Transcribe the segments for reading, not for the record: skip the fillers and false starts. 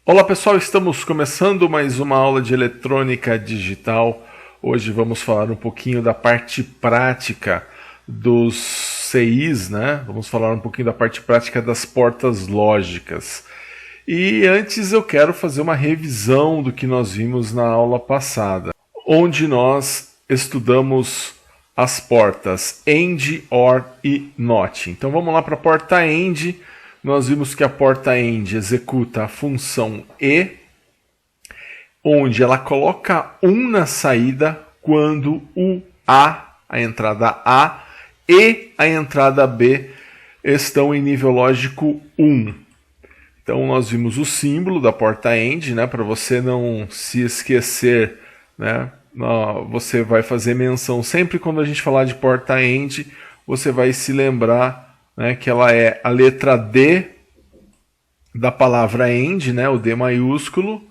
Olá pessoal, estamos começando mais uma aula de eletrônica digital. Hoje vamos falar um pouquinho da parte prática dos CIs, né? Vamos falar um pouquinho da parte prática das portas lógicas. E antes eu quero fazer uma revisão do que nós vimos na aula passada, onde nós estudamos as portas AND, OR e NOT. Então vamos lá para a porta AND. Nós vimos que a porta AND executa a função E, onde ela coloca 1 na saída quando o A, a entrada A, e a entrada B estão em nível lógico 1. Então nós vimos o símbolo da porta AND, né, para você não se esquecer, né, você vai fazer menção sempre quando a gente falar de porta AND, você vai se lembrar, né, que ela é a letra D da palavra AND, né, o D maiúsculo,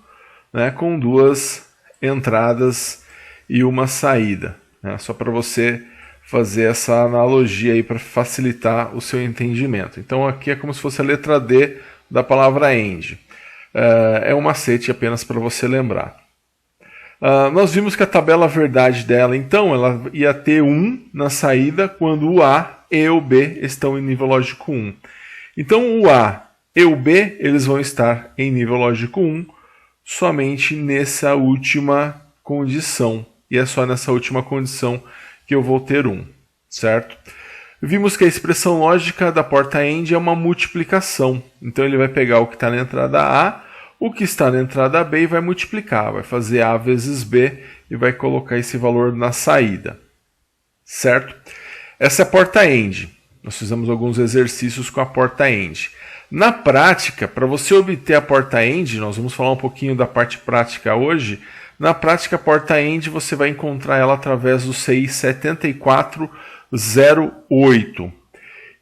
né, com 2 entradas e uma saída, né, só para você fazer essa analogia aí para facilitar o seu entendimento. Então aqui é como se fosse a letra D da palavra AND. É um macete apenas para você lembrar. Nós vimos que a tabela verdade dela, então, ela ia ter 1 na saída quando o A e o B estão em nível lógico 1. Então o A e o B eles vão estar em nível lógico 1 somente nessa última condição. E é só nessa última condição que eu vou ter 1, certo? Vimos que a expressão lógica da porta AND é uma multiplicação. Então ele vai pegar o que está na entrada A, o que está na entrada B e vai multiplicar. Vai fazer A vezes B e vai colocar esse valor na saída, certo? Essa é a porta AND. Nós fizemos alguns exercícios com a porta AND. Na prática, para você obter a porta AND, nós vamos falar um pouquinho da parte prática hoje. Na prática, a porta AND você vai encontrar ela através do CI 7408.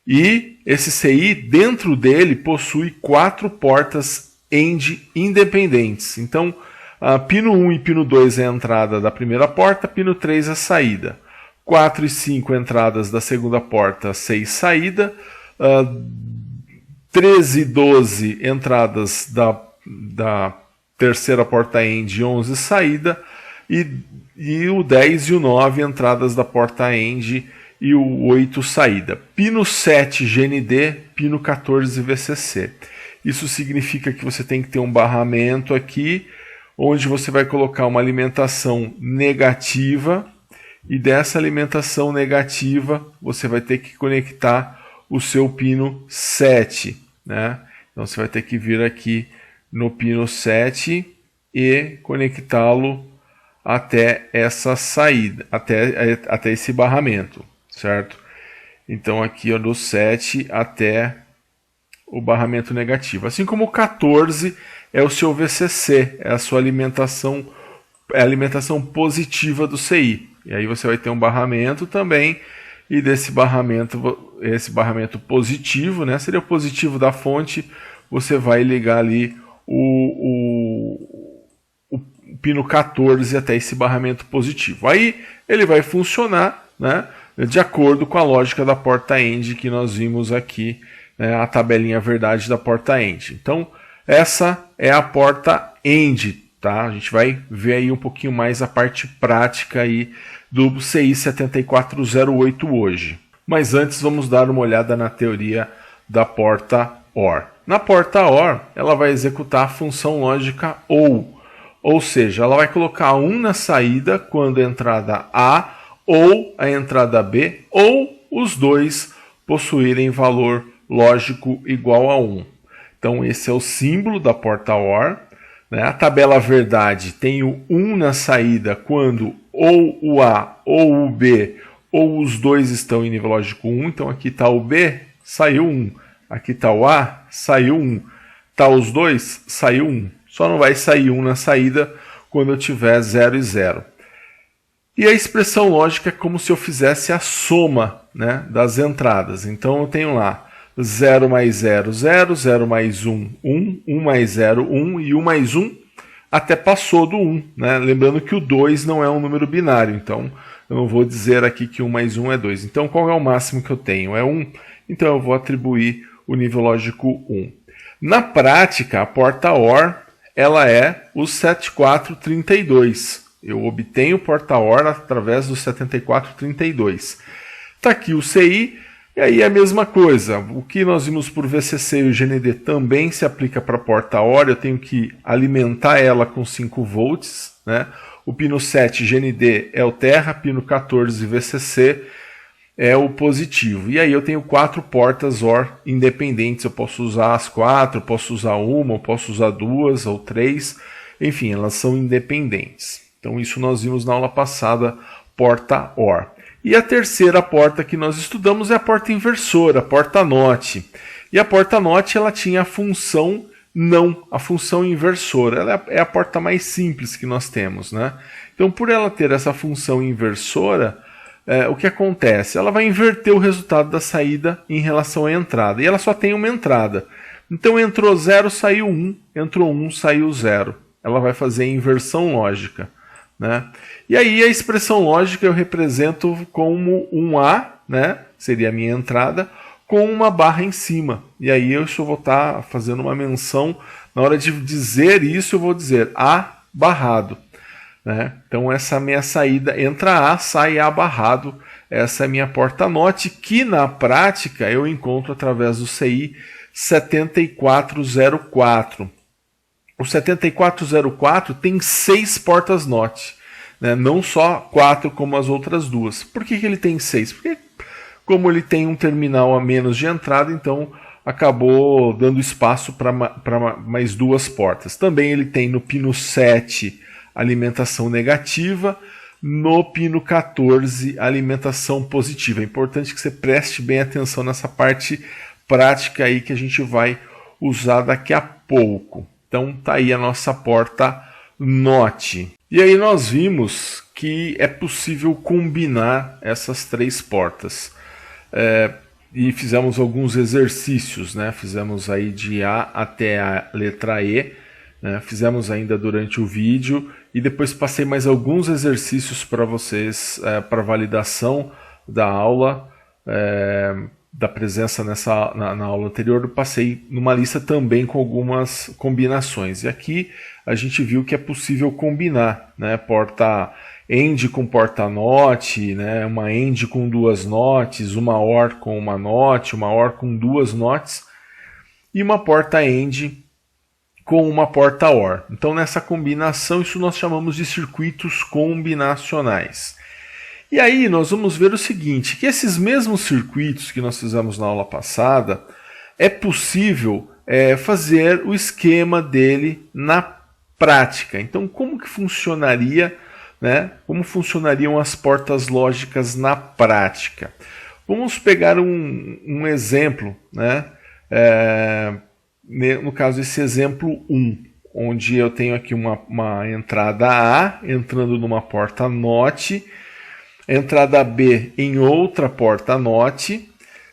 E esse CI, dentro dele, possui 4 portas AND independentes. Então, pino 1 e pino 2 é a entrada da primeira porta, pino 3 é a saída. 4 e 5 entradas da segunda porta, 6 saída. 13 e 12 entradas da terceira porta AND, 11 saída. E o 10 e o 9 entradas da porta AND e o 8 saída. Pino 7 GND, pino 14 VCC. Isso significa que você tem que ter um barramento aqui, onde você vai colocar uma alimentação negativa, e dessa alimentação negativa você vai ter que conectar o seu pino 7, né? Então você vai ter que vir aqui no pino 7 e conectá-lo até essa saída, até esse barramento, certo? Então aqui do 7 até o barramento negativo. Assim como o 14 é o seu VCC, é a sua alimentação, é a alimentação positiva do CI. E aí você vai ter um barramento também, e desse barramento, esse barramento positivo, né, seria o positivo da fonte, você vai ligar ali o pino 14 até esse barramento positivo. Aí ele vai funcionar, né, de acordo com a lógica da porta AND que nós vimos aqui, né, a tabelinha verdade da porta AND. Então essa é a porta AND, tá? A gente vai ver aí um pouquinho mais a parte prática aí do CI 7408 hoje. Mas antes vamos dar uma olhada na teoria da porta OR. Na porta OR, ela vai executar a função lógica ou seja, ela vai colocar 1 na saída quando a entrada A ou a entrada B ou os dois possuírem valor lógico igual a 1. Então esse é o símbolo da porta OR. A tabela verdade tem o 1 na saída quando ou o A ou o B ou os dois estão em nível lógico 1. Então aqui está o B, saiu 1. Aqui está o A, saiu 1. Está os dois, saiu 1. Só não vai sair 1 na saída quando eu tiver 0 e 0. E a expressão lógica é como se eu fizesse a soma, né, das entradas. Então eu tenho lá 0 mais 0, 0, 0 mais 1, 1, 1 mais 0, 1 e 1 mais 1 até passou do 1. Né? Lembrando que o 2 não é um número binário, então eu não vou dizer aqui que 1 mais 1 é 2. Então qual é o máximo que eu tenho? É 1, então eu vou atribuir o nível lógico 1. Na prática, a porta OR ela é o 7432. Eu obtenho o porta-OR através do 7432. Está aqui o CI, e aí é a mesma coisa. O que nós vimos por VCC e o GND também se aplica para a porta-OR. Eu tenho que alimentar ela com 5 volts, né? O pino 7 GND é o terra, pino 14 VCC é o positivo. E aí eu tenho 4 portas OR independentes. Eu posso usar as 4, posso usar uma, eu posso usar 2 ou 3. Enfim, elas são independentes. Então isso nós vimos na aula passada, porta OR. E a terceira porta que nós estudamos é a porta inversora, a porta NOT. E a porta NOT ela tinha a função não, a função inversora. Ela é a porta mais simples que nós temos, né? Então, por ela ter essa função inversora, o que acontece? Ela vai inverter o resultado da saída em relação à entrada. E ela só tem uma entrada. Então, entrou 0, saiu 1. Entrou 1, saiu 0. Ela vai fazer a inversão lógica, né? E aí a expressão lógica eu represento como um A, né? Seria a minha entrada, com uma barra em cima. E aí eu só vou estar fazendo uma menção. Na hora de dizer isso, eu vou dizer A barrado, né? Então essa é a minha saída, entra A, sai A barrado. Essa é a minha porta NOT, que na prática eu encontro através do CI 7404. O 7404 tem 6 portas NOT, né? Não só 4 como as outras duas. Por que ele tem 6? Porque como ele tem um terminal a menos de entrada, então acabou dando espaço para mais 2 portas. Também ele tem no pino 7 alimentação negativa, no pino 14 alimentação positiva. É importante que você preste bem atenção nessa parte prática aí que a gente vai usar daqui a pouco. Então tá aí a nossa porta NOT. E aí nós vimos que é possível combinar essas 3 portas. E fizemos alguns exercícios, né? Fizemos aí de A até a letra E, né? Fizemos ainda durante o vídeo e depois passei mais alguns exercícios para vocês, para validação da aula, da presença na aula anterior. Eu passei numa lista também com algumas combinações. E aqui a gente viu que é possível combinar, né? Porta AND com porta NOT, né? Uma AND com 2 NOTs, uma OR com uma NOT, uma OR com 2 NOTs e uma porta AND com uma porta OR. Então nessa combinação isso nós chamamos de circuitos combinacionais. E aí nós vamos ver o seguinte, que esses mesmos circuitos que nós fizemos na aula passada, é possível fazer o esquema dele na prática. Então como que funcionaria, né? Como funcionariam as portas lógicas na prática? Vamos pegar um exemplo, né? No caso esse exemplo 1, onde eu tenho aqui uma entrada A entrando numa porta NOT, entrada B em outra porta NOT,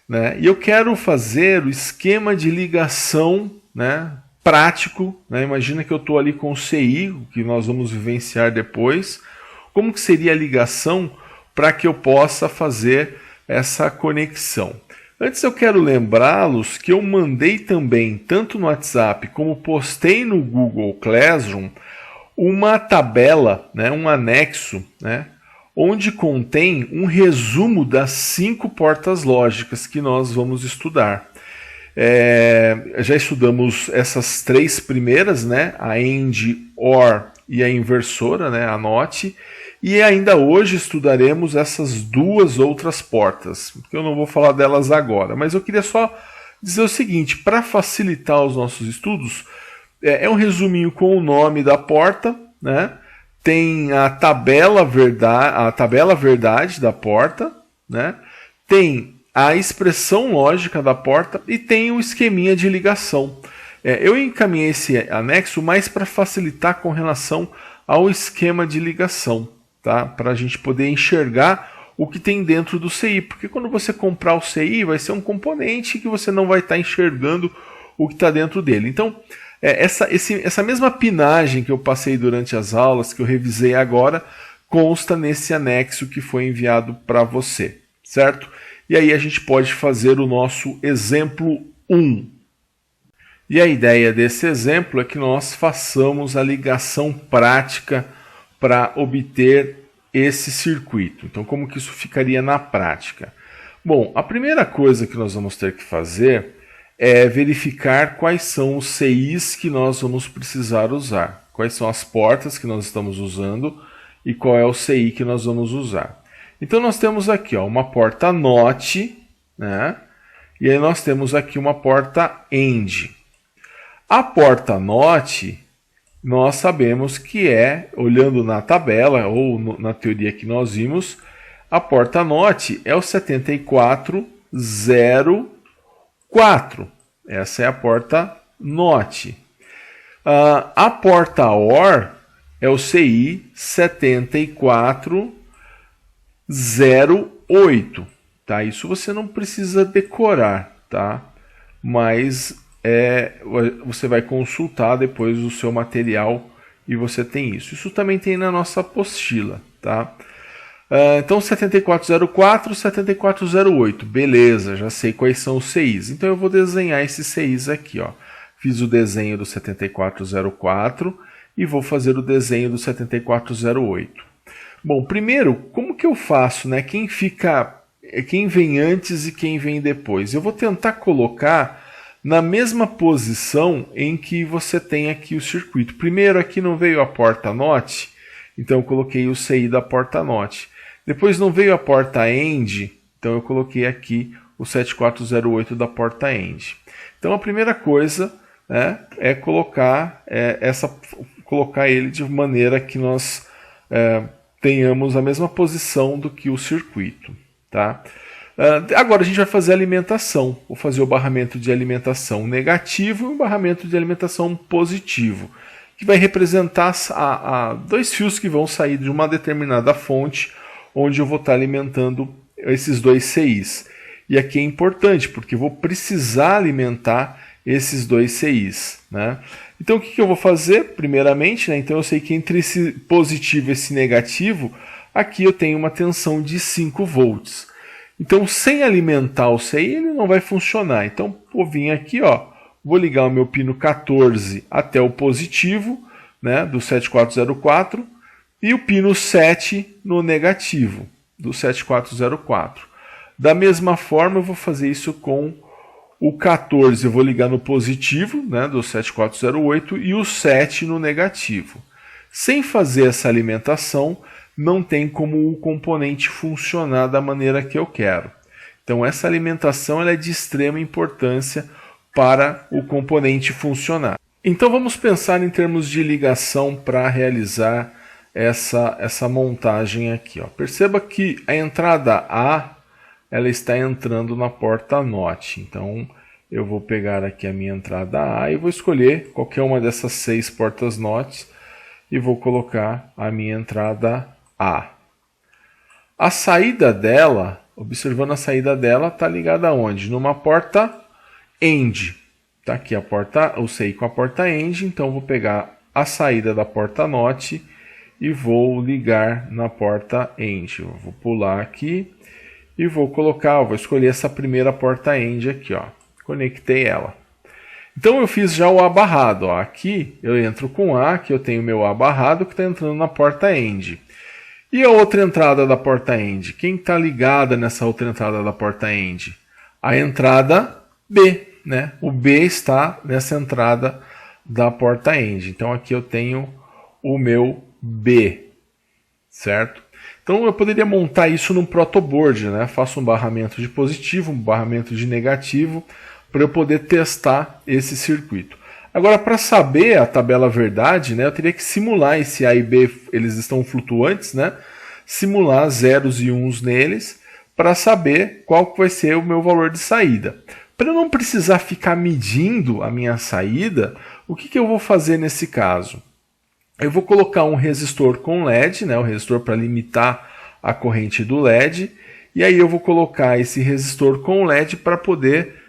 né? E eu quero fazer o esquema de ligação, né? Prático, né? Imagina que eu estou ali com o CI, que nós vamos vivenciar depois. Como que seria a ligação para que eu possa fazer essa conexão? Antes eu quero lembrá-los que eu mandei também, tanto no WhatsApp como postei no Google Classroom, uma tabela, né? Um anexo, né? Onde contém um resumo das 5 portas lógicas que nós vamos estudar. Já estudamos essas 3 primeiras, né? A AND, OR e a inversora, né? A NOT. E ainda hoje estudaremos essas 2 outras portas, que eu não vou falar delas agora. Mas eu queria só dizer o seguinte, para facilitar os nossos estudos, é um resuminho com o nome da porta, né? Tem a tabela verdade da porta, né? Tem a expressão lógica da porta e tem o esqueminha de ligação. Eu encaminhei esse anexo mais para facilitar com relação ao esquema de ligação, tá? Para a gente poder enxergar o que tem dentro do CI, porque quando você comprar o CI vai ser um componente que você não vai estar enxergando o que está dentro dele. Então, essa mesma pinagem que eu passei durante as aulas, que eu revisei agora, consta nesse anexo que foi enviado para você, certo? E aí a gente pode fazer o nosso exemplo 1. E a ideia desse exemplo é que nós façamos a ligação prática para obter esse circuito. Então, como que isso ficaria na prática? Bom, a primeira coisa que nós vamos ter que fazer é verificar quais são os CIs que nós vamos precisar usar. Quais são as portas que nós estamos usando e qual é o CI que nós vamos usar. Então nós temos aqui uma porta NOT, né? E aí nós temos aqui uma porta AND. A porta NOT, nós sabemos que olhando na tabela ou na teoria que nós vimos, a porta NOT é o 7404. Essa é a porta NOT. A porta OR é o CI 7408. Tá? Isso você não precisa decorar, tá? Mas você vai consultar depois o seu material e você tem isso. Isso também tem na nossa apostila, tá? Então 7404, 7408, beleza, já sei quais são os CIs. Então eu vou desenhar esses CIs aqui, ó. Fiz o desenho do 7404 e vou fazer o desenho do 7408. Bom, primeiro, como que eu faço, né? Quem vem antes e quem vem depois? Eu vou tentar colocar na mesma posição em que você tem aqui o circuito. Primeiro aqui não veio a porta NOT, então eu coloquei o CI da porta NOT. Depois não veio a porta AND, então eu coloquei aqui o 7408 da porta AND. Então a primeira coisa é colocar ele de maneira que nós tenhamos a mesma posição do que o circuito. Tá? Agora a gente vai fazer a alimentação. Vou fazer o barramento de alimentação negativo e um barramento de alimentação positivo, que vai representar dois fios que vão sair de uma determinada fonte, onde eu vou estar alimentando esses dois CIs. E aqui é importante, porque eu vou precisar alimentar esses dois CIs. Né? Então o que eu vou fazer? Primeiramente, então eu sei que entre esse positivo e esse negativo, aqui eu tenho uma tensão de 5 volts. Então sem alimentar o CI, ele não vai funcionar. Então vou vir aqui, vou ligar o meu pino 14 até o positivo, né, do 7404, e o pino 7 no negativo do 7404. Da mesma forma, eu vou fazer isso com o 14, eu vou ligar no positivo, né, do 7408, e o 7 no negativo. Sem fazer essa alimentação, não tem como o componente funcionar da maneira que eu quero. Então essa alimentação ela é de extrema importância para o componente funcionar. Então vamos pensar em termos de ligação para realizar essa montagem aqui. Perceba que a entrada A ela está entrando na porta NOT. Então eu vou pegar aqui a minha entrada A e vou escolher qualquer uma dessas 6 portas NOT e vou colocar a minha entrada A. A saída dela, observando a saída dela, está ligada aonde? Numa porta AND. Está aqui o CI com a porta AND, então eu vou pegar a saída da porta NOT e vou ligar na porta AND. Eu vou pular aqui e vou escolher essa primeira porta AND aqui, conectei ela. Então eu fiz já o A barrado, aqui eu entro com A, que eu tenho meu A barrado que está entrando na porta AND. E a outra entrada da porta AND? Quem está ligada nessa outra entrada da porta AND? A entrada B, né? O B está nessa entrada da porta AND. Então aqui eu tenho o meu B, certo? Então eu poderia montar isso num protoboard, né? Faço um barramento de positivo, um barramento de negativo, para eu poder testar esse circuito. Agora, para saber a tabela verdade, né, eu teria que simular esse A e B, eles estão flutuantes, né? Simular zeros e uns neles, para saber qual vai ser o meu valor de saída. Para eu não precisar ficar medindo a minha saída, o que eu vou fazer nesse caso? Eu vou colocar um resistor com LED, né, o resistor para limitar a corrente do LED, e aí eu vou colocar esse resistor com LED para poder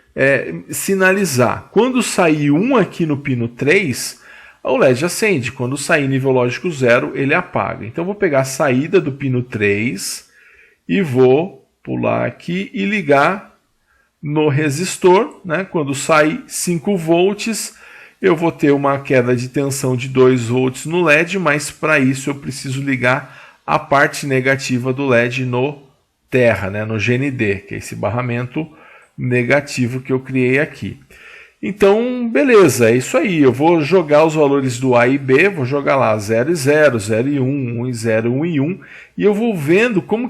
sinalizar. Quando sair 1 aqui no pino 3, o LED acende. Quando sair nível lógico 0, ele apaga. Então eu vou pegar a saída do pino 3 e vou pular aqui e ligar no resistor, né? Quando sai 5 volts, eu vou ter uma queda de tensão de 2 volts no LED, mas para isso eu preciso ligar a parte negativa do LED no terra, né? No GND, que é esse barramento negativo que eu criei aqui. Então, beleza, é isso aí. Eu vou jogar os valores do A e B, vou jogar lá 0 e 0, 0 e 1, 1 e 0, 1 e 1, e eu vou vendo como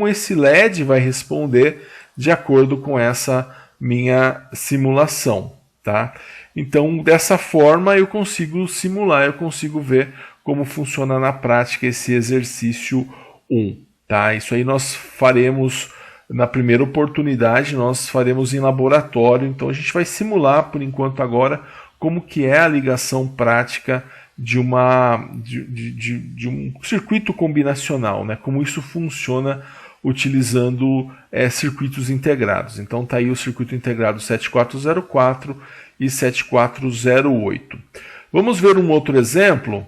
esse LED vai responder de acordo com essa minha simulação, tá? Então, dessa forma, eu consigo simular, eu consigo ver como funciona na prática esse exercício 1, tá? Isso aí nós faremos na primeira oportunidade, nós faremos em laboratório, então a gente vai simular por enquanto agora como que é a ligação prática de um circuito combinacional, né? Como isso funciona utilizando circuitos integrados. Então tá aí o circuito integrado 7404 e 7408. Vamos ver um outro exemplo?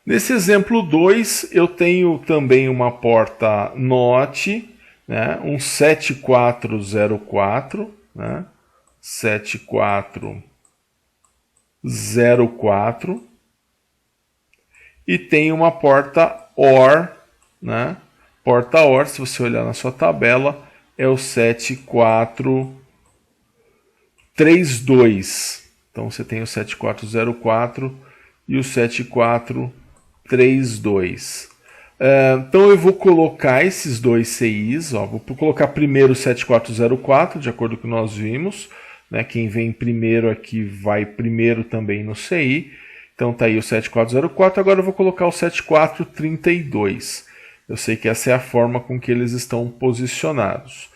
Nesse exemplo 2 eu tenho também uma porta NOT, né, um 7404, né, 7404, e tem uma porta OR, né, porta OR, se você olhar na sua tabela, é o 7432. Então você tem o 7404 e o 7432. Então eu vou colocar esses dois CIs, ó, vou colocar primeiro o 7404, de acordo com o que nós vimos, né? Quem vem primeiro aqui vai primeiro também no CI, então tá aí o 7404, agora eu vou colocar o 7432. Eu sei que essa é a forma com que eles estão posicionados.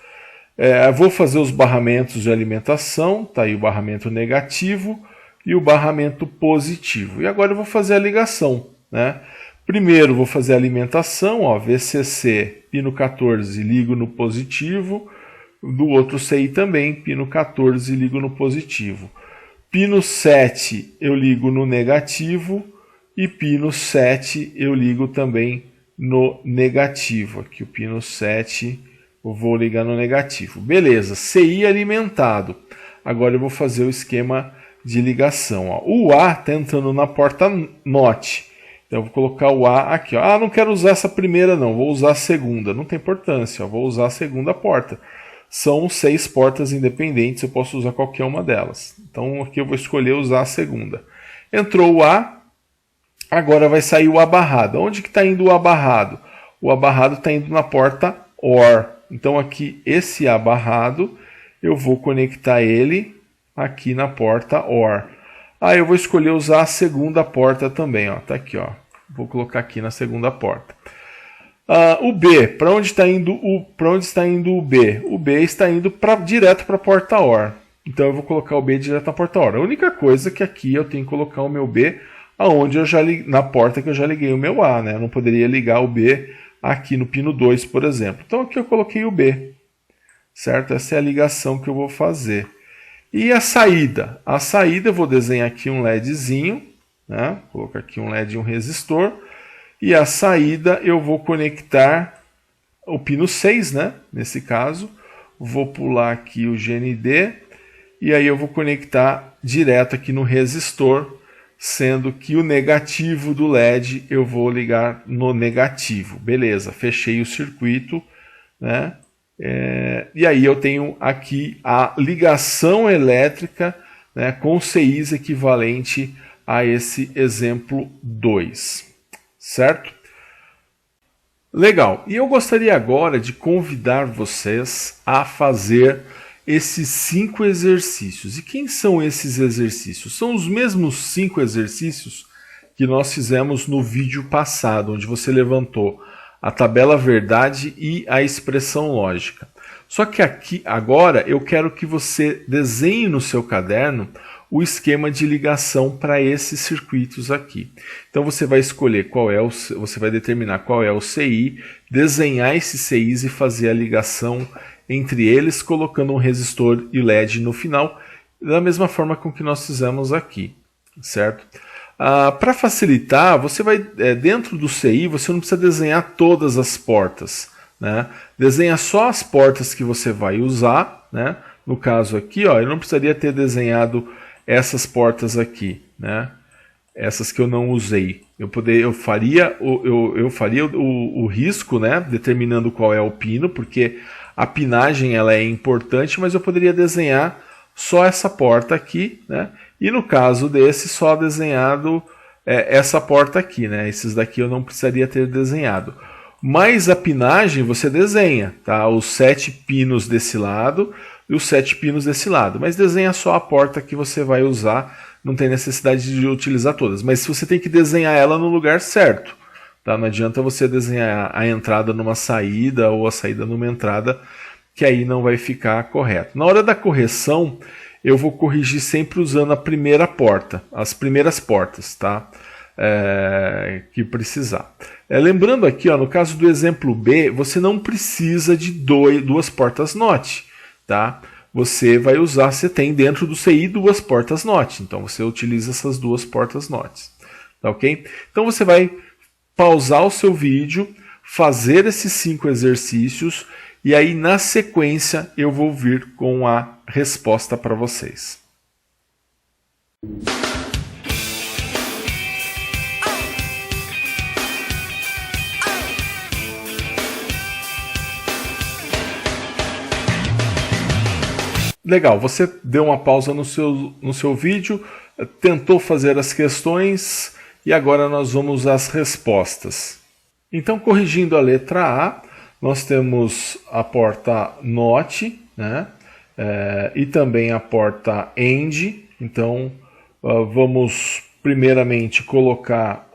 Vou fazer os barramentos de alimentação, tá aí o barramento negativo e o barramento positivo. E agora eu vou fazer a ligação, né? Primeiro vou fazer a alimentação, ó, VCC, pino 14, ligo no positivo. Do outro CI também, pino 14, ligo no positivo. Pino 7 eu ligo no negativo e pino 7 eu ligo também no negativo. Aqui o pino 7 eu vou ligar no negativo. Beleza, CI alimentado. Agora eu vou fazer o esquema de ligação. Ó. O A está entrando na porta NOT. Então eu vó colocar o A aqui. Ó. Ah, não quero usar essa primeira não, vou usar a segunda. Não tem importância, ó. Vou usar a segunda porta. São 6 portas independentes, eu posso usar qualquer uma delas. Então aqui eu vou escolher usar a segunda. Entrou o A, agora vai sair o A barrado. Onde que está indo o A barrado? O A barrado está indo na porta OR. Então aqui esse A barrado, eu vou conectar ele aqui na porta OR. Aí eu vou escolher usar a segunda porta também, ó. Tá aqui, ó. Vou colocar aqui na segunda porta. O B, para onde está indo o B? O B está indo direto para a porta OR. Então eu vou colocar o B direto na porta OR. A única coisa é que aqui eu tenho que colocar o meu B aonde eu já na porta que eu já liguei o meu A, né? Eu não poderia ligar o B aqui no pino 2, por exemplo. Então aqui eu coloquei o B. Certo? Essa é a ligação que eu vou fazer. E a saída? A saída eu vou desenhar aqui um LEDzinho, né? Vou colocar aqui um LED e um resistor. E a saída eu vou conectar o pino 6, né? Nesse caso. Vou pular aqui o GND. E aí eu vou conectar direto aqui no resistor, sendo que o negativo do LED eu vou ligar no negativo. Beleza, fechei o circuito, né? E aí eu tenho aqui a ligação elétrica, né, com CIs equivalente a esse exemplo 2, certo? Legal, e eu gostaria agora de convidar vocês a fazer esses 5 exercícios. E quem são esses exercícios? São os mesmos 5 exercícios que nós fizemos no vídeo passado, onde você levantou a tabela verdade e a expressão lógica. Só que aqui agora eu quero que você desenhe no seu caderno o esquema de ligação para esses circuitos aqui. Então você vai escolher você vai determinar qual é o CI, desenhar esses CIs e fazer a ligação entre eles, colocando um resistor e LED no final, da mesma forma com que nós fizemos aqui, certo? Para facilitar, você vai dentro do CI, você não precisa desenhar todas as portas, né? Desenha só as portas que você vai usar, né? No caso aqui, ó, eu não precisaria ter desenhado essas portas aqui, né? Essas que eu não usei. Eu faria o risco, né? Determinando qual é o pino, porque a pinagem ela é importante, mas eu poderia desenhar só essa porta aqui, né? E no caso desse, só desenhado essa porta aqui, né? Esses daqui eu não precisaria ter desenhado. Mas a pinagem você desenha, tá? Os 7 pinos desse lado e os 7 pinos desse lado. Mas desenha só a porta que você vai usar, não tem necessidade de utilizar todas. Mas você tem que desenhar ela no lugar certo, tá? Não adianta você desenhar a entrada numa saída ou a saída numa entrada, que aí não vai ficar correto. Na hora da correção, eu vou corrigir sempre usando a primeira porta, as primeiras portas, tá? Que precisar. Lembrando aqui, ó, no caso do exemplo B, você não precisa de duas portas NOT, tá? Você vai usar, você tem dentro do CI 2 portas NOT, então você utiliza essas 2 portas NOT, tá ok? Então você vai pausar o seu vídeo, fazer esses 5 exercícios e aí na sequência eu vou vir com a resposta para vocês. Legal, você deu uma pausa no seu vídeo, tentou fazer as questões e agora nós vamos às respostas. Então, corrigindo a letra A, nós temos a porta NOT, né? E também a porta END. Então, vamos primeiramente colocar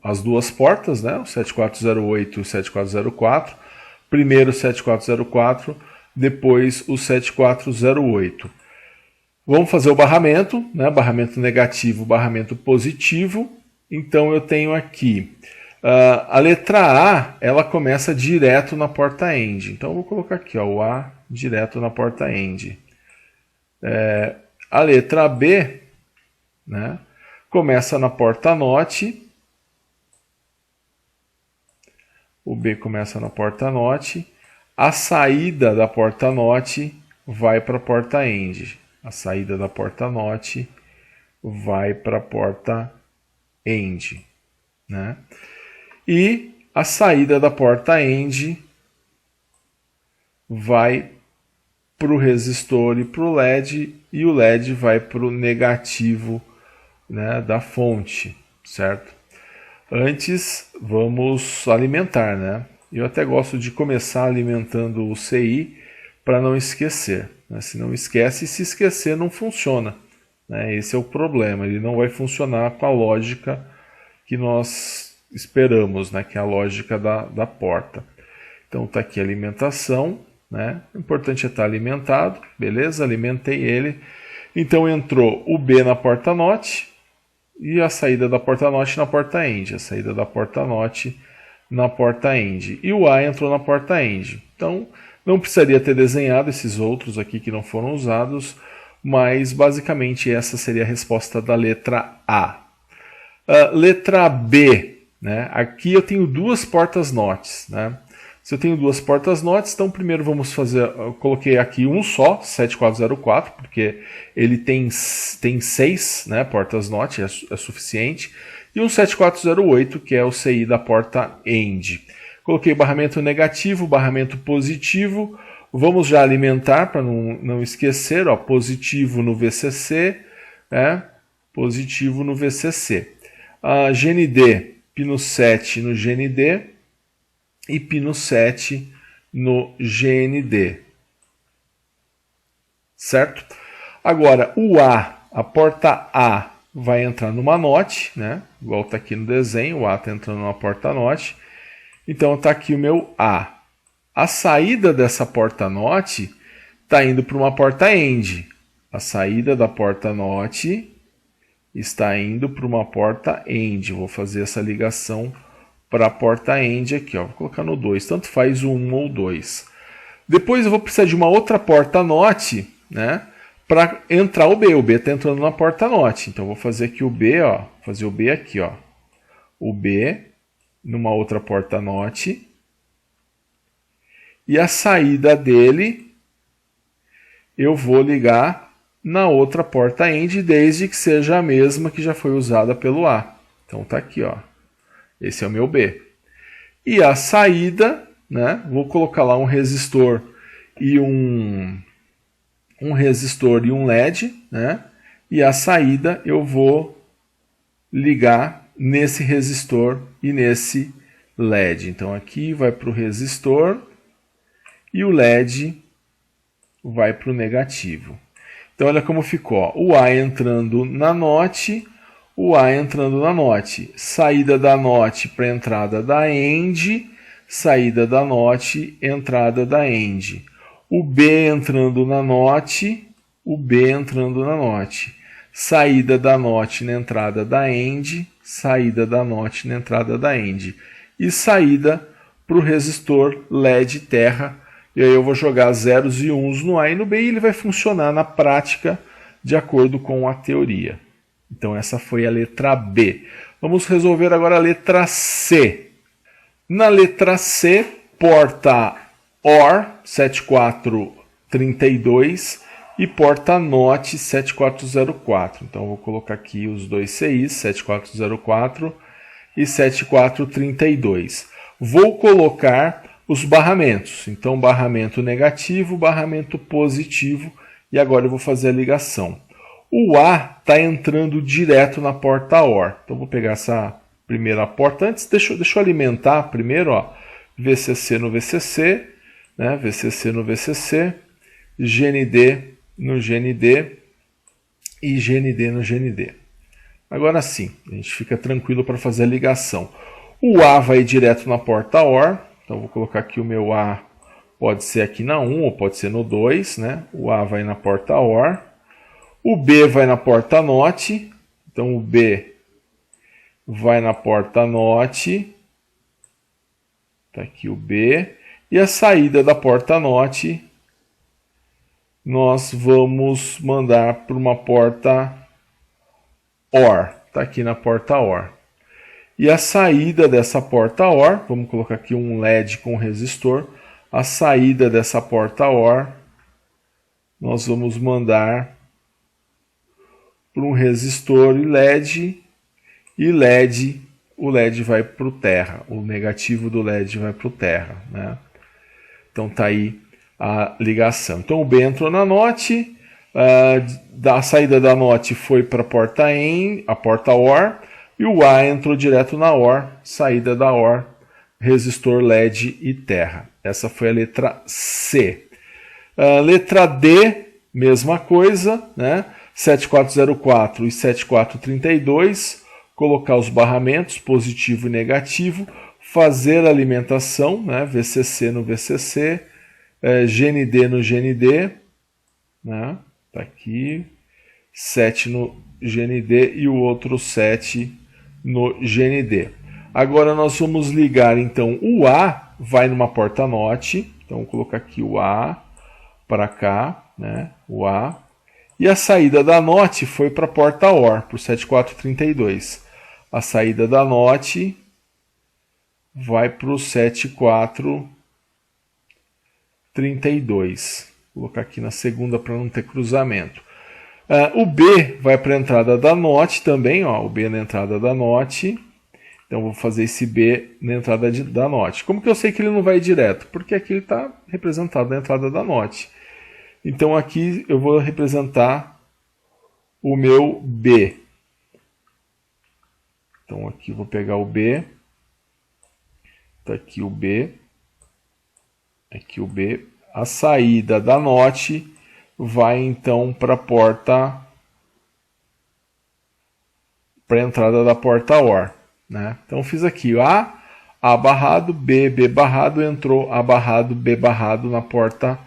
as duas portas, né? O 7408 e o 7404. Primeiro o 7404. Depois o 7408. Vamos fazer o barramento, né? Barramento negativo, barramento positivo. Então eu tenho aqui a letra A, ela começa direto na porta END. Então eu vou colocar aqui, ó, o A direto na porta END. A letra B, né? Começa na porta NOT. O B começa na porta NOT. A saída da porta NOT vai para a porta END. A saída da porta NOT vai para a porta END, né? E a saída da porta END vai para o resistor e para o LED, e o LED vai para o negativo, né, da fonte, certo? Antes, vamos alimentar, né? Eu até gosto de começar alimentando o CI para não esquecer, né? Se não esquece, se esquecer não funciona, né? Esse é o problema, ele não vai funcionar com a lógica que nós esperamos, né? Que é a lógica da porta. Então está aqui a alimentação, né? O importante é estar alimentado, beleza? Alimentei ele. Então entrou o B na porta NOT e a saída da porta NOT na porta END. A saída da porta NOT na porta END. E o A entrou na porta END. Então, não precisaria ter desenhado esses outros aqui que não foram usados, mas basicamente essa seria a resposta da letra A. Letra B, né? Aqui eu tenho duas portas NOTs, né? Se eu tenho duas portas NOTs, então primeiro vamos fazer, eu coloquei aqui um só, 7404, porque ele tem 6, né, portas NOT, é suficiente. E um 7408, que é o CI da porta END. Coloquei barramento negativo, barramento positivo. Vamos já alimentar para não esquecer, ó, positivo no VCC, positivo no VCC. GND, pino 7 no GND e pino 7 no GND. Certo? Agora, o a porta A vai entrar numa NOT, né? Igual está aqui no desenho, o A está entrando numa porta NOT. Então está aqui o meu A. A saída dessa porta NOT está indo para uma porta END. A saída da porta NOT está indo para uma porta END. Vou fazer essa ligação para a porta END aqui, ó. Vou colocar no 2, tanto faz o 1 ou 2. Depois eu vou precisar de uma outra porta NOT, né? Para entrar o B. O B está entrando na porta NOT. Então eu vou fazer aqui o B, ó. Fazer o B aqui, ó. O B numa outra porta NOT. E a saída dele eu vou ligar na outra porta AND, desde que seja a mesma que já foi usada pelo A. Então tá aqui, ó. Esse é o meu B. E a saída, né? Vou colocar lá um resistor e um resistor e um LED, né? E a saída eu vou ligar nesse resistor e nesse LED. Então aqui vai para o resistor e o LED vai para o negativo. Então olha como ficou, ó. O A entrando na NOT, o A entrando na NOT. Saída da NOT para entrada da AND, saída da NOT, entrada da AND. O B entrando na NOT, o B entrando na NOT. Saída da NOT na entrada da AND, saída da NOT na entrada da AND. E saída para o resistor LED terra. E aí eu vou jogar zeros e uns no A e no B e ele vai funcionar na prática de acordo com a teoria. Então essa foi a letra B. Vamos resolver agora a letra C. Na letra C, porta OR 7432 e porta NOT 7404. Então eu vou colocar aqui os dois CIs, 7404 e 7432. Vou colocar os barramentos. Então, barramento negativo, barramento positivo. E agora eu vou fazer a ligação. O A está entrando direto na porta OR. Então, vou pegar essa primeira porta. Antes, deixa eu alimentar primeiro, ó, VCC no VCC, né? VCC no VCC, GND no GND e GND no GND. Agora sim, a gente fica tranquilo para fazer a ligação. O A vai direto na porta OR. Então, vou colocar aqui o meu A, pode ser aqui na 1 ou pode ser no 2, né? O A vai na porta OR. O B vai na porta NOT. Então, o B vai na porta NOT. Está aqui o B. E a saída da porta NOT, nós vamos mandar para uma porta OR. Está aqui na porta OR. E a saída dessa porta OR, vamos colocar aqui um LED com resistor. A saída dessa porta OR, nós vamos mandar para um resistor e LED. E LED, o LED vai para o terra. O negativo do LED vai para o terra, né? Então tá aí a ligação. Então o B entrou na NOT. A saída da NOT foi para a porta OR. E o A entrou direto na OR, saída da OR, resistor LED e terra. Essa foi a letra C. Letra D, mesma coisa, né? 7404 e 7432, colocar os barramentos, positivo e negativo, fazer a alimentação, né? VCC no VCC, GND no GND, né? Tá aqui, 7 no GND e o outro 7 no GND. Agora nós vamos ligar, então, o A vai numa porta NOT. Então, vou colocar aqui o A para cá, né? O A. E a saída da NOT foi para a porta OR, para o 7432. A saída da NOT vai para o 7432. Vou colocar aqui na segunda para não ter cruzamento. O B vai para a entrada da NOT também, ó, o B na entrada da NOT. Então, vou fazer esse B na entrada da NOT. Como que eu sei que ele não vai direto? Porque aqui ele está representado na entrada da NOT. Então, aqui eu vou representar o meu B. Então, aqui eu vou pegar o B. Está aqui o B. Aqui o B. A saída da NOT vai então para a entrada da porta OR, né? Então fiz aqui A barrado, B barrado, entrou A barrado, B barrado na porta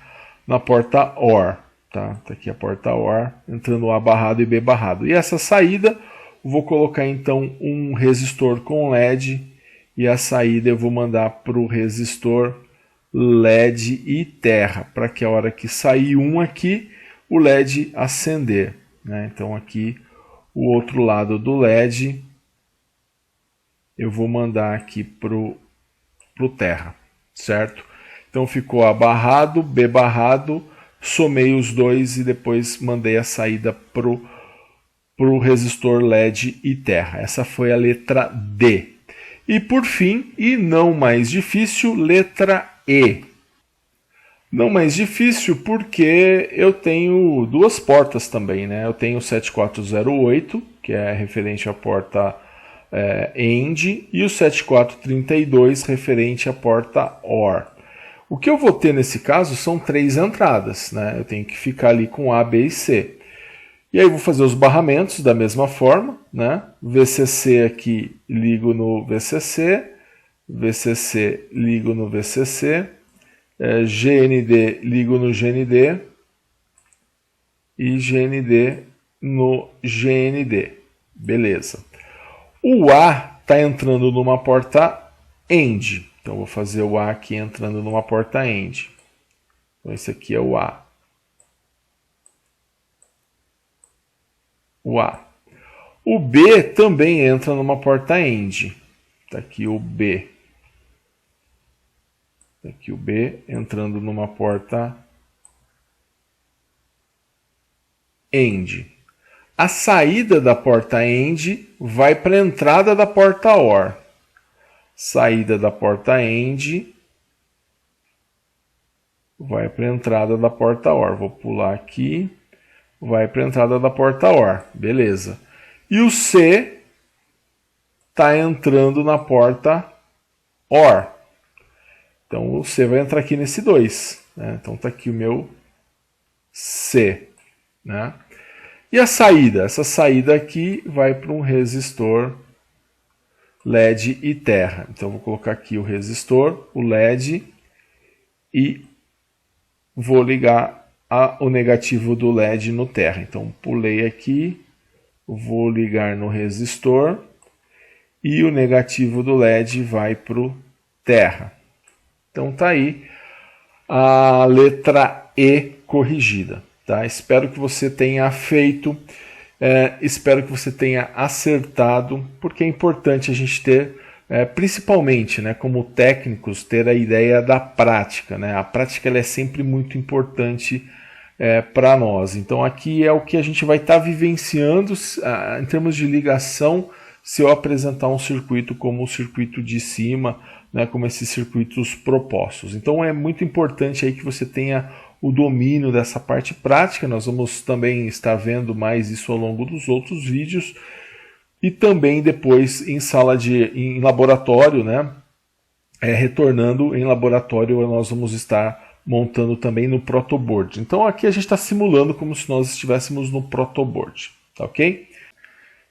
OR, tá? Tá aqui a porta OR, entrando A barrado e B barrado. E essa saída, eu vou colocar então um resistor com LED e a saída eu vou mandar para o resistor LED e terra, para que a hora que sair um aqui, o LED acender, né? Então aqui o outro lado do LED eu vou mandar aqui pro terra, certo? Então ficou A barrado, B barrado, somei os dois e depois mandei a saída para o resistor LED e terra. Essa foi a letra D. E por fim, e não mais difícil, letra E. Não mais difícil porque eu tenho duas portas também, né? Eu tenho o 7408, que é referente à porta AND, e o 7432, referente à porta OR. O que eu vou ter nesse caso são 3 entradas, né? Eu tenho que ficar ali com A, B e C. E aí eu vou fazer os barramentos da mesma forma, né? VCC aqui, ligo no VCC, VCC, ligo no VCC, GND, ligo no GND e GND no GND. Beleza. O A está entrando numa porta AND. Então, vou fazer o A aqui entrando numa porta AND. Então, esse aqui é o A. O A. O B também entra numa porta AND. Está aqui o B. Está aqui o B entrando numa porta AND. A saída da porta AND vai para a entrada da porta OR. Saída da porta AND vai para a entrada da porta OR. Vou pular aqui. Vai para a entrada da porta OR. Beleza. E o C está entrando na porta OR. Então o C vai entrar aqui nesse 2. Né? Então está aqui o meu C. Né? E a saída? Essa saída aqui vai para um resistor LED e terra. Então vou colocar aqui o resistor, o LED e vou ligar o negativo do LED no terra. Então pulei aqui, vou ligar no resistor e o negativo do LED vai para o terra. Então tá aí a letra E corrigida. Tá? Espero que você tenha feito, espero que você tenha acertado, porque é importante a gente ter, principalmente, né, como técnicos, ter a ideia da prática. Né? A prática ela é sempre muito importante para nós. Então aqui é o que a gente vai estar vivenciando em termos de ligação, se eu apresentar um circuito como o circuito de cima, né, como esses circuitos propostos. Então é muito importante aí que você tenha o domínio dessa parte prática. Nós vamos também estar vendo mais isso ao longo dos outros vídeos e também depois em laboratório, né? Retornando em laboratório, nós vamos estar montando também no protoboard. Então aqui a gente está simulando como se nós estivéssemos no protoboard, tá ok?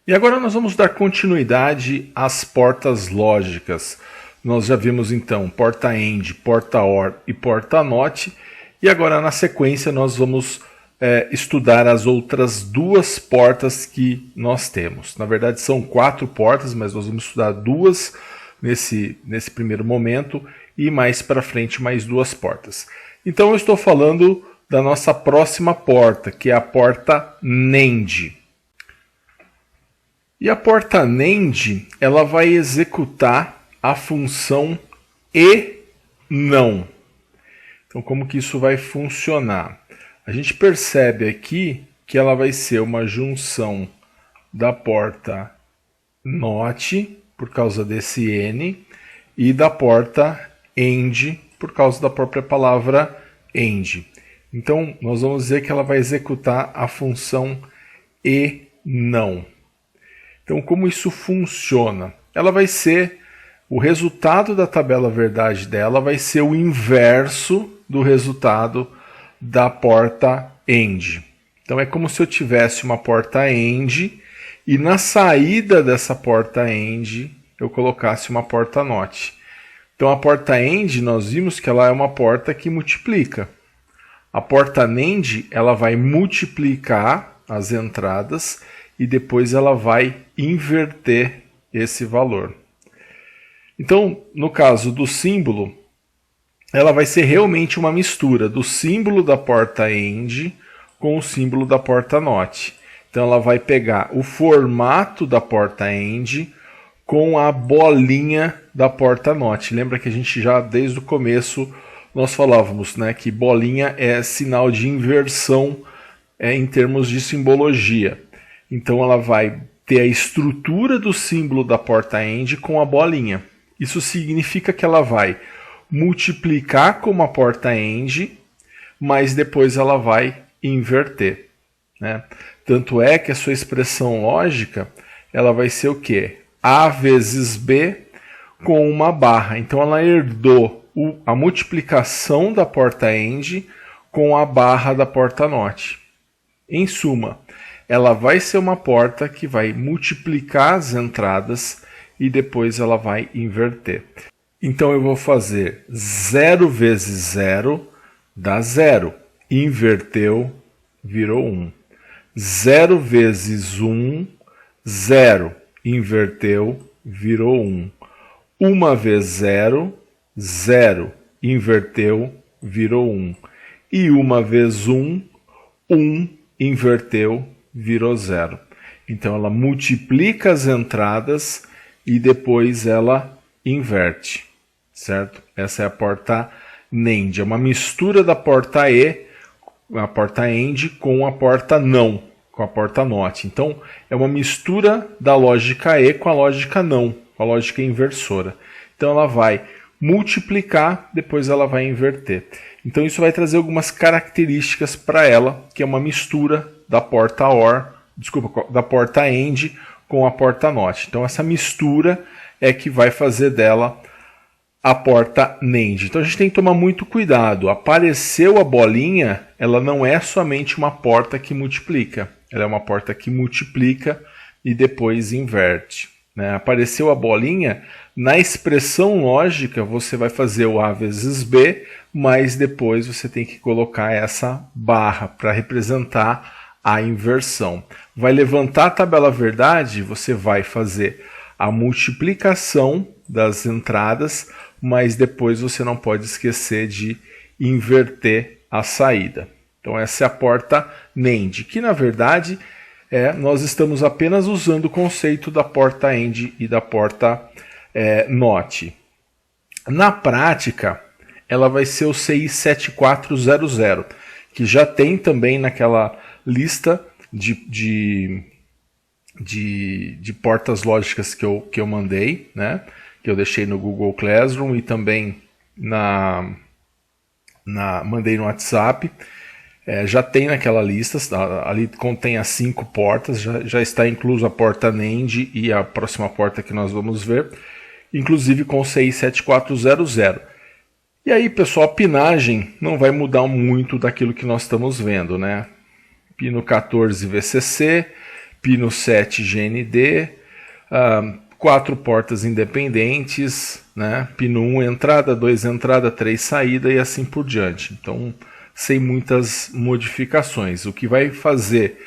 E agora nós vamos dar continuidade às portas lógicas. Nós já vimos então porta AND, porta OR e porta NOT. E agora na sequência nós vamos estudar as outras duas portas que nós temos. Na verdade são 4 portas, mas nós vamos estudar 2 nesse primeiro momento e mais para frente mais 2 portas. Então eu estou falando da nossa próxima porta, que é a porta NAND. E a porta NAND, ela vai executar a função e não. Então como que isso vai funcionar? A gente percebe aqui que ela vai ser uma junção da porta NOT, por causa desse N, e da porta AND, por causa da própria palavra AND. Então nós vamos dizer que ela vai executar a função e não. Então como isso funciona? Ela vai ser, o resultado da tabela verdade dela vai ser o inverso do resultado da porta AND. Então é como se eu tivesse uma porta AND e na saída dessa porta AND eu colocasse uma porta NOT. Então a porta AND nós vimos que ela é uma porta que multiplica. A porta NAND ela vai multiplicar as entradas e depois ela vai inverter esse valor. Então, no caso do símbolo, ela vai ser realmente uma mistura do símbolo da porta AND com o símbolo da porta NOT. Então ela vai pegar o formato da porta AND com a bolinha da porta NOT. Lembra que a gente já desde o começo nós falávamos, né, que bolinha é sinal de inversão em termos de simbologia. Então ela vai ter a estrutura do símbolo da porta AND com a bolinha. Isso significa que ela vai multiplicar como a porta AND, mas depois ela vai inverter, né? Tanto é que a sua expressão lógica ela vai ser o quê? A vezes B com uma barra. Então ela herdou a multiplicação da porta AND com a barra da porta NOT. Em suma, ela vai ser uma porta que vai multiplicar as entradas e depois ela vai inverter. Então eu vou fazer 0 vezes 0 dá 0. Inverteu, virou 1. 0 vezes 1, 0. Inverteu, virou 1. 1 vezes 0, 0. Inverteu, virou 1. E 1 vezes 1, 1. Inverteu, virou 0. Então ela multiplica as entradas e depois ela inverte, certo? Essa é a porta NAND. É uma mistura da porta a porta AND com a porta não, com a porta NOT. Então é uma mistura da lógica E com a lógica não, com a lógica inversora. Então ela vai multiplicar, depois ela vai inverter. Então isso vai trazer algumas características para ela, que é uma mistura da porta da porta AND com a porta NOT. Então essa mistura é que vai fazer dela a porta NAND. Então a gente tem que tomar muito cuidado. Apareceu a bolinha, ela não é somente uma porta que multiplica. Ela é uma porta que multiplica e depois inverte, né? Apareceu a bolinha, na expressão lógica você vai fazer o A vezes B, mas depois você tem que colocar essa barra para representar a inversão. Vai levantar a tabela verdade, você vai fazer a multiplicação das entradas, mas depois você não pode esquecer de inverter a saída. Então essa é a porta NAND, que na verdade nós estamos apenas usando o conceito da porta AND e da porta NOT. Na prática, ela vai ser o CI 7400, que já tem também naquela lista de portas lógicas que eu mandei, né? Que eu deixei no Google Classroom e também mandei no WhatsApp. Já tem naquela lista, ali contém as 5 portas, já está incluso a porta NAND e a próxima porta que nós vamos ver, inclusive com o CI 7400. E aí, pessoal, a pinagem não vai mudar muito daquilo que nós estamos vendo, né? Pino 14 VCC, pino 7 GND, 4 portas independentes, né? Pino 1 entrada, 2 entrada, 3 saída e assim por diante. Então, sem muitas modificações. O que vai fazer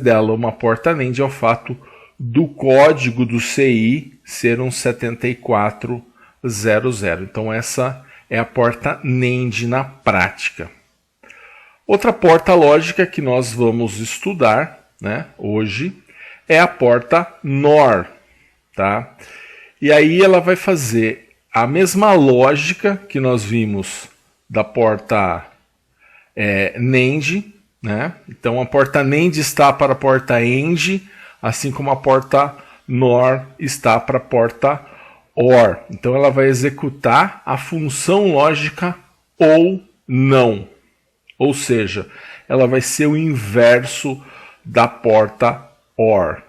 dela uma porta NAND é o fato do código do CI ser um 7400. Então essa é a porta NAND na prática. Outra porta lógica que nós vamos estudar, né, hoje é a porta NOR, tá? E aí ela vai fazer a mesma lógica que nós vimos da porta NAND, né? Então a porta NAND está para a porta AND, assim como a porta NOR está para a porta OR. Então ela vai executar a função lógica ou não. Ou seja, ela vai ser o inverso da porta OR.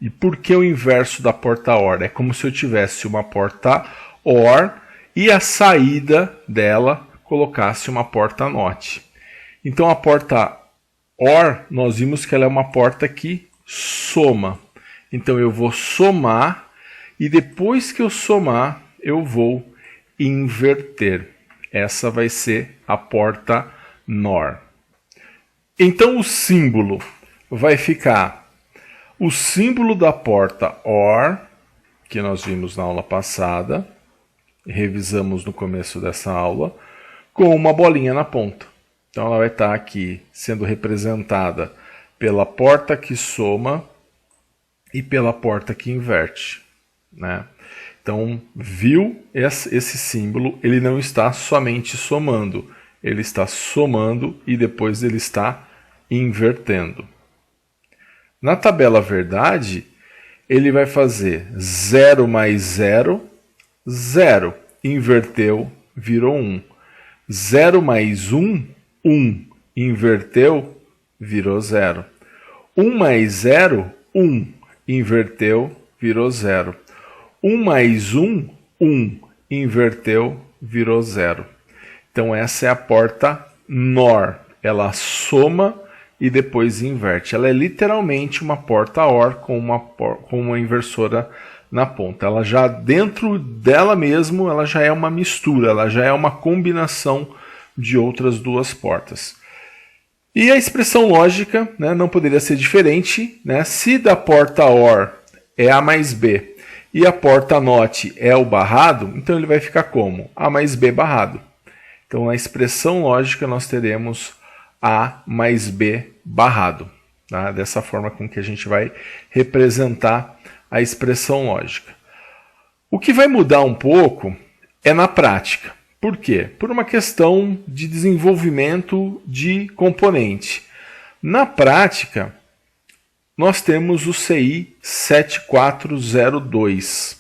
E por que o inverso da porta OR? É como se eu tivesse uma porta OR e a saída dela colocasse uma porta NOT. Então a porta OR, nós vimos que ela é uma porta que soma. Então eu vou somar e depois que eu somar, eu vou inverter. Essa vai ser a porta NOR. Então o símbolo vai ficar o símbolo da porta OR, que nós vimos na aula passada, revisamos no começo dessa aula, com uma bolinha na ponta. Então ela vai estar aqui sendo representada pela porta que soma e pela porta que inverte, né? Então, viu esse símbolo, ele não está somente somando, ele está somando e depois ele está invertendo. Na tabela verdade, ele vai fazer 0 mais 0, 0. Inverteu, virou 1. 0 mais 1, 1. Inverteu, virou 0. 1 mais 0, 1. Inverteu, virou 0. 1 mais 1, 1. Inverteu, virou 0. Então essa é a porta NOR. Ela soma e depois inverte. Ela é literalmente uma porta OR com uma inversora na ponta. Ela já, dentro dela mesmo, ela já é uma mistura, ela já é uma combinação de outras duas portas. E a expressão lógica, né, não poderia ser diferente, né? Se da porta OR é A mais B e a porta NOT é o barrado, então ele vai ficar como? A mais B barrado. Então, na expressão lógica, nós teremos A mais B barrado. Tá? Dessa forma com que a gente vai representar a expressão lógica. O que vai mudar um pouco é na prática. Por quê? Por uma questão de desenvolvimento de componente. Na prática, nós temos o CI 7402.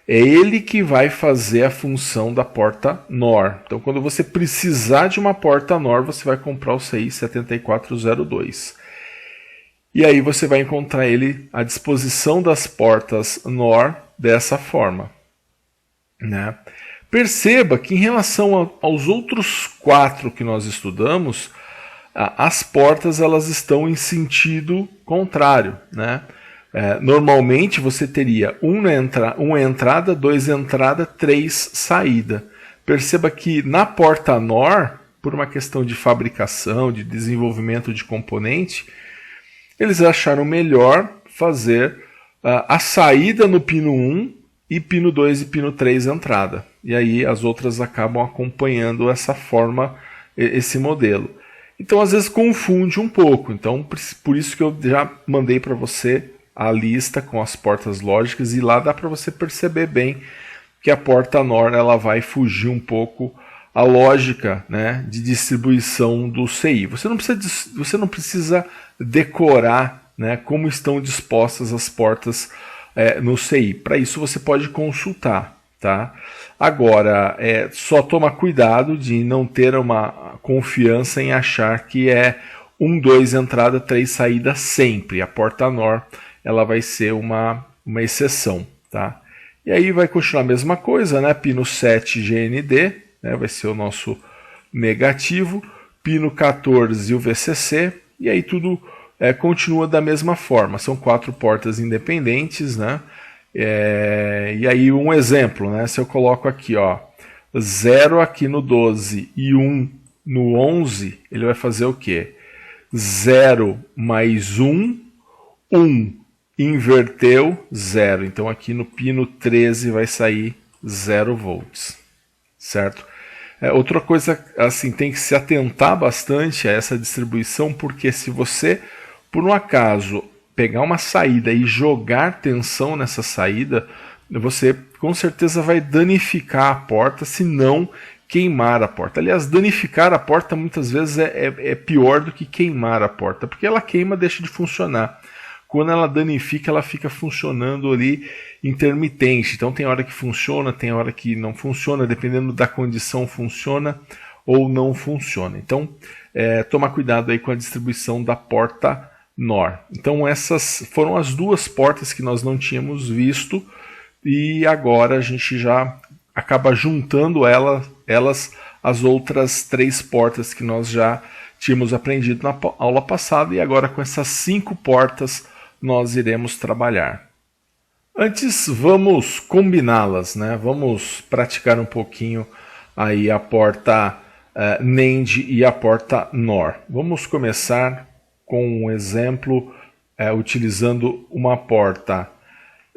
É ele que vai fazer a função da porta NOR. Então, quando você precisar de uma porta NOR, você vai comprar o CI 7402. E aí você vai encontrar ele à disposição das portas NOR dessa forma. Né? Perceba que em relação aos outros 4 que nós estudamos, as portas elas estão em sentido contrário, né? Normalmente você teria uma entrada, 2 entrada, 3 saída. Perceba que na porta NOR, por uma questão de fabricação, de desenvolvimento de componente, eles acharam melhor fazer a saída no pino 1 e pino 2 e pino 3 entrada. E aí as outras acabam acompanhando essa forma, esse modelo. Então às vezes confunde um pouco. Então por isso que eu já mandei para você a lista com as portas lógicas e lá dá para você perceber bem que a porta NOR ela vai fugir um pouco a lógica, né, de distribuição do CI. Você não precisa decorar, né, como estão dispostas as portas no CI. Para isso você pode consultar. Tá? Agora, só toma cuidado de não ter uma confiança em achar que é 1, 2 entrada, 3 saída sempre. A porta NOR ela vai ser uma exceção. Tá? E aí vai continuar a mesma coisa, né? Pino 7 GND, né? Vai ser o nosso negativo, pino 14 o VCC, e aí tudo continua da mesma forma. São 4 portas independentes, né? E aí um exemplo, né? Se eu coloco aqui, ó, 0 aqui no 12 e 1 no 11, ele vai fazer o quê? 0 mais 1, 1 inverteu, 0. Então aqui no pino 13 vai sair 0 volts, certo? Outra coisa, assim, tem que se atentar bastante a essa distribuição, porque se você, por um acaso, pegar uma saída e jogar tensão nessa saída, você com certeza vai danificar a porta, se não queimar a porta. Aliás, danificar a porta muitas vezes é pior do que queimar a porta, porque ela queima, deixa de funcionar. Quando ela danifica, ela fica funcionando ali intermitente. Então tem hora que funciona, tem hora que não funciona, dependendo da condição funciona ou não funciona. Então toma cuidado aí com a distribuição da porta NOR. Então essas foram as 2 portas que nós não tínhamos visto e agora a gente já acaba juntando elas às outras 3 portas que nós já tínhamos aprendido na aula passada, e agora com essas 5 portas nós iremos trabalhar. Antes vamos combiná-las, né? Vamos praticar um pouquinho aí a porta NAND e a porta NOR. Vamos começar com um exemplo utilizando uma porta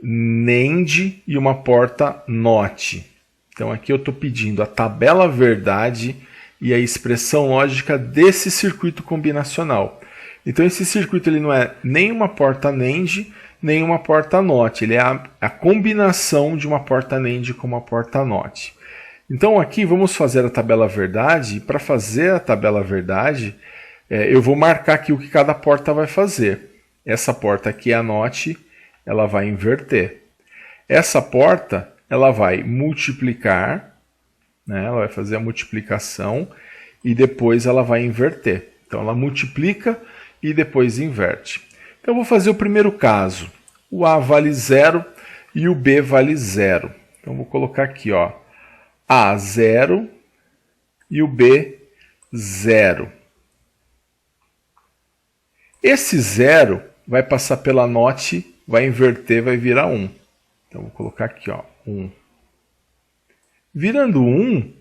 NAND e uma porta NOT. Então aqui eu estou pedindo a tabela verdade e a expressão lógica desse circuito combinacional. Então esse circuito ele não é nem uma porta NAND nem uma porta NOT. Ele é a combinação de uma porta NAND com uma porta NOT. Então aqui vamos fazer a tabela verdade. E para fazer a tabela verdade, eu vou marcar aqui o que cada porta vai fazer. Essa porta aqui é a NOT, ela vai inverter. Essa porta, ela vai multiplicar, né? Ela vai fazer a multiplicação e depois ela vai inverter. Então ela multiplica e depois inverte. Então eu vou fazer o primeiro caso. O A vale 0 e o B vale 0. Então eu vou colocar aqui, ó, A 0 e o B 0. Esse 0 vai passar pela NOT, vai inverter, vai virar 1. Então vou colocar aqui, ó, 1. Virando 1,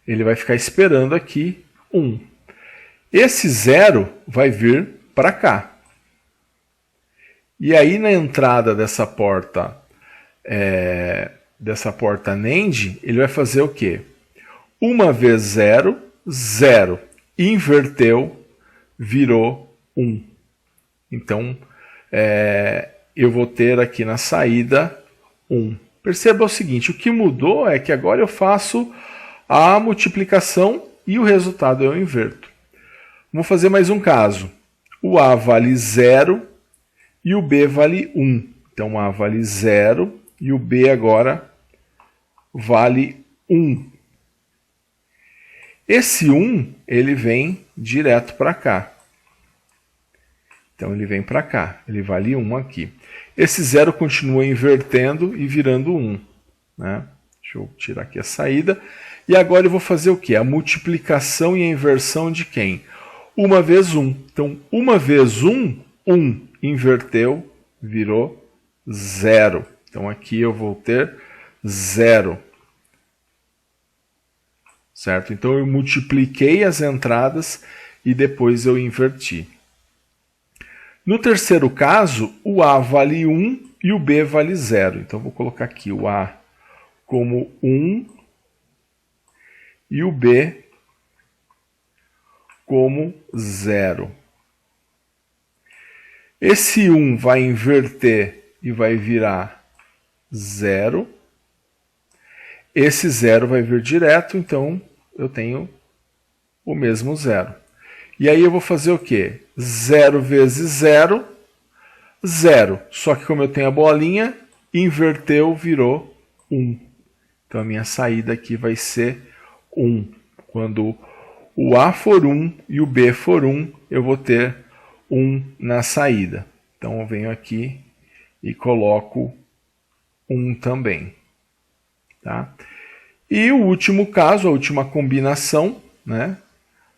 ele vai ficar esperando aqui 1. Esse 0 vai vir para cá. E aí na entrada dessa porta NAND, ele vai fazer o quê? 1 vezes 0, 0. Inverteu, virou 1. Então, eu vou ter aqui na saída 1. Perceba o seguinte, o que mudou é que agora eu faço a multiplicação e o resultado eu inverto. Vamos fazer mais um caso. O A vale 0 e o B vale 1. Então, A vale 0 e o B agora vale 1. Esse 1, ele vem direto para cá. Então, ele vem para cá. Ele vale 1 aqui. Esse 0 continua invertendo e virando 1. Né? Deixa eu tirar aqui a saída. E agora eu vou fazer o quê? A multiplicação e a inversão de quem? 1 vezes 1. Então, 1 vezes 1, 1. Inverteu, virou 0. Então, aqui eu vou ter 0. Certo? Então, eu multipliquei as entradas e depois eu inverti. No terceiro caso, o A vale 1 e o B vale 0. Então, vou colocar aqui o A como 1 e o B como 0. Esse 1 vai inverter e vai virar 0. Esse 0 vai vir direto, então eu tenho o mesmo 0. E aí eu vou fazer o quê? 0 vezes 0, 0. Só que como eu tenho a bolinha, inverteu, virou 1. Então a minha saída aqui vai ser 1. Quando o A for 1 e o B for 1, eu vou ter 1 na saída. Então eu venho aqui e coloco 1 também. Tá? E o último caso, a última combinação, né?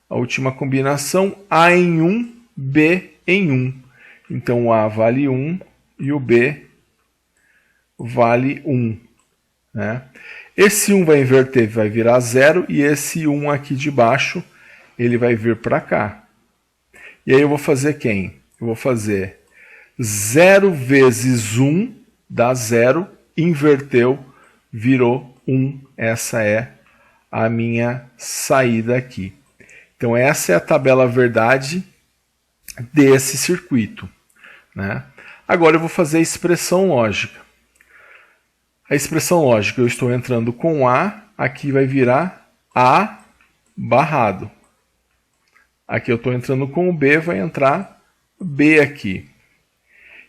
A última combinação, A em 1, B em 1. Então o A vale 1 e o B vale 1. Né? Esse 1 vai inverter, vai virar 0, e esse 1 aqui de baixo, ele vai vir para cá. E aí eu vou fazer quem? Eu vou fazer 0 vezes 1 dá 0, inverteu, virou 1. Essa é a minha saída aqui. Então essa é a tabela verdade desse circuito. Né? Agora eu vou fazer a expressão lógica. A expressão lógica, eu estou entrando com A, aqui vai virar A barrado. Aqui eu estou entrando com o B, vai entrar B aqui.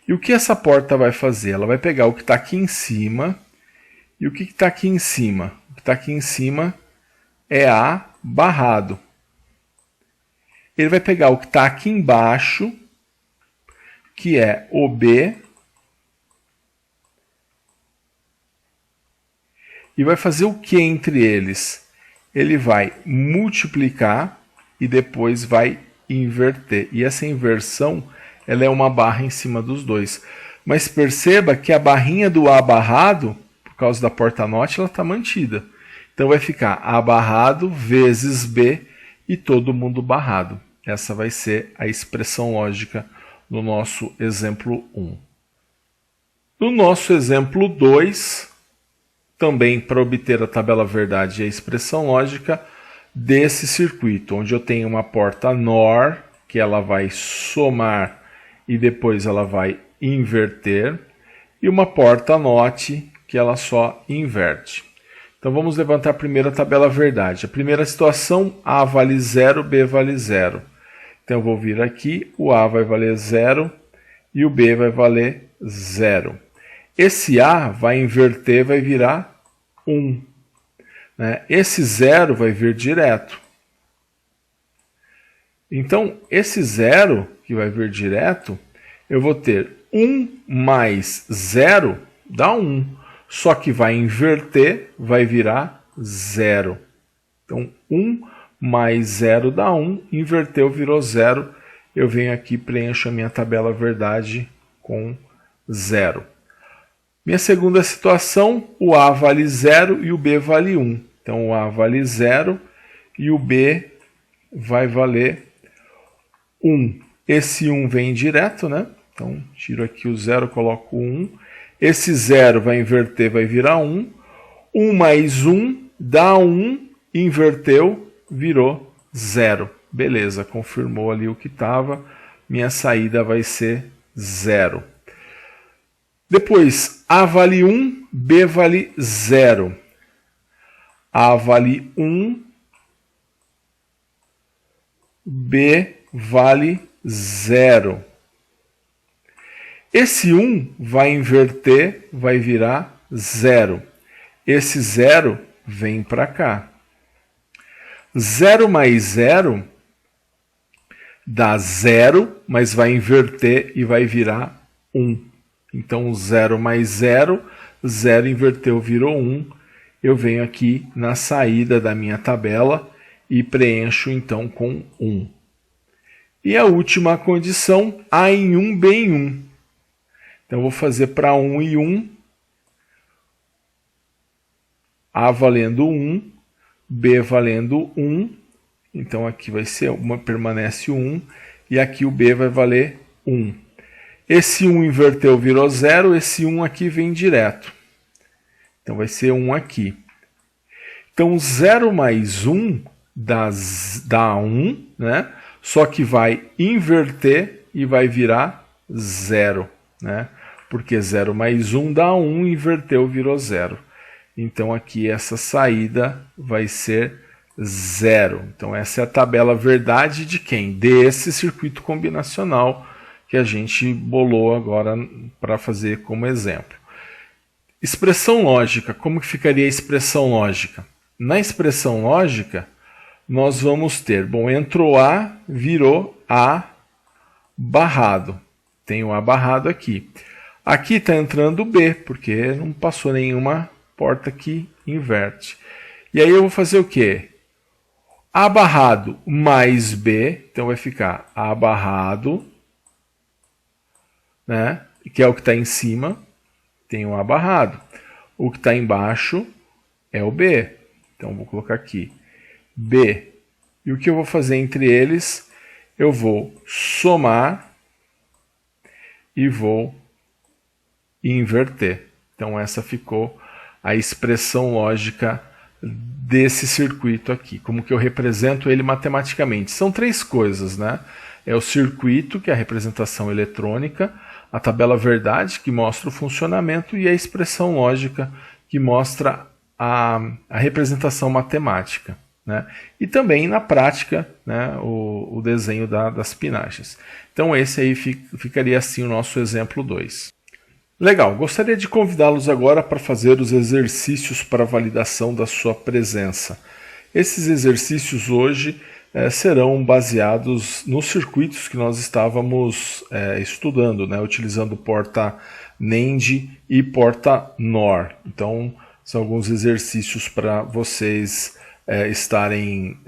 E o que essa porta vai fazer? Ela vai pegar o que está aqui em cima. E o que está aqui em cima? O que está aqui em cima é A barrado. Ele vai pegar o que está aqui embaixo, que é o B, e vai fazer o que entre eles? Ele vai multiplicar e depois vai inverter. E essa inversão, ela é uma barra em cima dos dois. Mas perceba que a barrinha do A barrado, por causa da porta NOT, ela está mantida. Então vai ficar A barrado vezes B e todo mundo barrado. Essa vai ser a expressão lógica no nosso exemplo 1. No nosso exemplo 2, também para obter a tabela verdade e a expressão lógica desse circuito, onde eu tenho uma porta NOR, que ela vai somar e depois ela vai inverter, e uma porta NOT, que ela só inverte. Então vamos levantar primeiro a tabela verdade. A primeira situação, A vale 0, B vale 0. Então eu vou vir aqui, o A vai valer 0 e o B vai valer 0. Esse A vai inverter, vai virar 1. Né? Esse 0 vai vir direto. Então, esse 0 que vai vir direto, eu vou ter 1 mais 0 dá 1. Só que vai inverter, vai virar 0. Então, 1 mais 0 dá 1, inverteu, virou 0. Eu venho aqui e preencho a minha tabela verdade com 0. Minha segunda situação, o A vale 0 e o B vale 1. Então, o A vale 0 e o B vai valer 1. Esse 1 vem direto, né? Então, tiro aqui o 0, coloco o 1. Esse 0 vai inverter, vai virar 1. 1 mais 1 dá 1, inverteu, virou 0. Beleza, confirmou ali o que estava. Minha saída vai ser 0. Depois, A vale 1, B vale 0. A vale 1, B vale 0. Esse 1 vai inverter, vai virar 0. Esse 0 vem para cá. 0 mais 0 dá 0, mas vai inverter e vai virar 1. Então, 0 mais 0, 0 inverteu, virou 1. Eu venho aqui na saída da minha tabela e preencho então com 1. E a última condição, A em 1, B em 1. Então, eu vou fazer para 1 e 1, A valendo 1, B valendo 1. Então, aqui vai ser permanece 1, e aqui o B vai valer 1. Esse 1 inverteu, virou 0, esse 1 aqui vem direto. Então, vai ser 1 aqui. Então, 0 mais 1 dá 1, né? Só que vai inverter e vai virar 0, né? Porque 0 mais 1 dá 1, inverteu, virou 0. Então, aqui essa saída vai ser 0. Então, essa é a tabela verdade de quem? Desse circuito combinacional que a gente bolou agora para fazer como exemplo. Expressão lógica. Como que ficaria a expressão lógica? Na expressão lógica, nós vamos ter, bom, entrou A, virou A barrado. Tem o A barrado aqui. Aqui está entrando B, porque não passou nenhuma porta que inverte. E aí eu vou fazer o quê? A barrado mais B, então vai ficar A barrado, né? Que é o que está em cima, tem o A barrado. O que está embaixo é o B. Então vou colocar aqui B. E o que eu vou fazer entre eles? Eu vou somar e vou inverter. Então essa ficou a expressão lógica desse circuito aqui. Como que eu represento ele matematicamente? São três coisas, né? É o circuito, que é a representação eletrônica, a tabela verdade, que mostra o funcionamento, e a expressão lógica, que mostra a representação matemática, né? E também na prática, né, o desenho das pinagens. Então esse aí ficaria assim o nosso exemplo 2. Legal, gostaria de convidá-los agora para fazer os exercícios para validação da sua presença. Esses exercícios hoje serão baseados nos circuitos que nós estávamos estudando, né, utilizando porta NAND e porta NOR. Então, são alguns exercícios para vocês estarem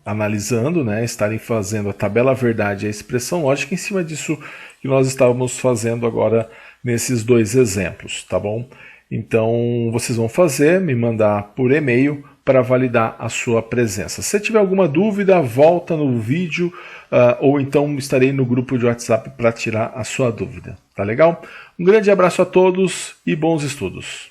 analisando, né, estarem fazendo a tabela verdade e a expressão lógica em cima disso que nós estávamos fazendo agora nesses dois exemplos, tá bom? Então, vocês vão fazer, me mandar por e-mail para validar a sua presença. Se tiver alguma dúvida, volta no vídeo ou então estarei no grupo de WhatsApp para tirar a sua dúvida, tá legal? Um grande abraço a todos e bons estudos!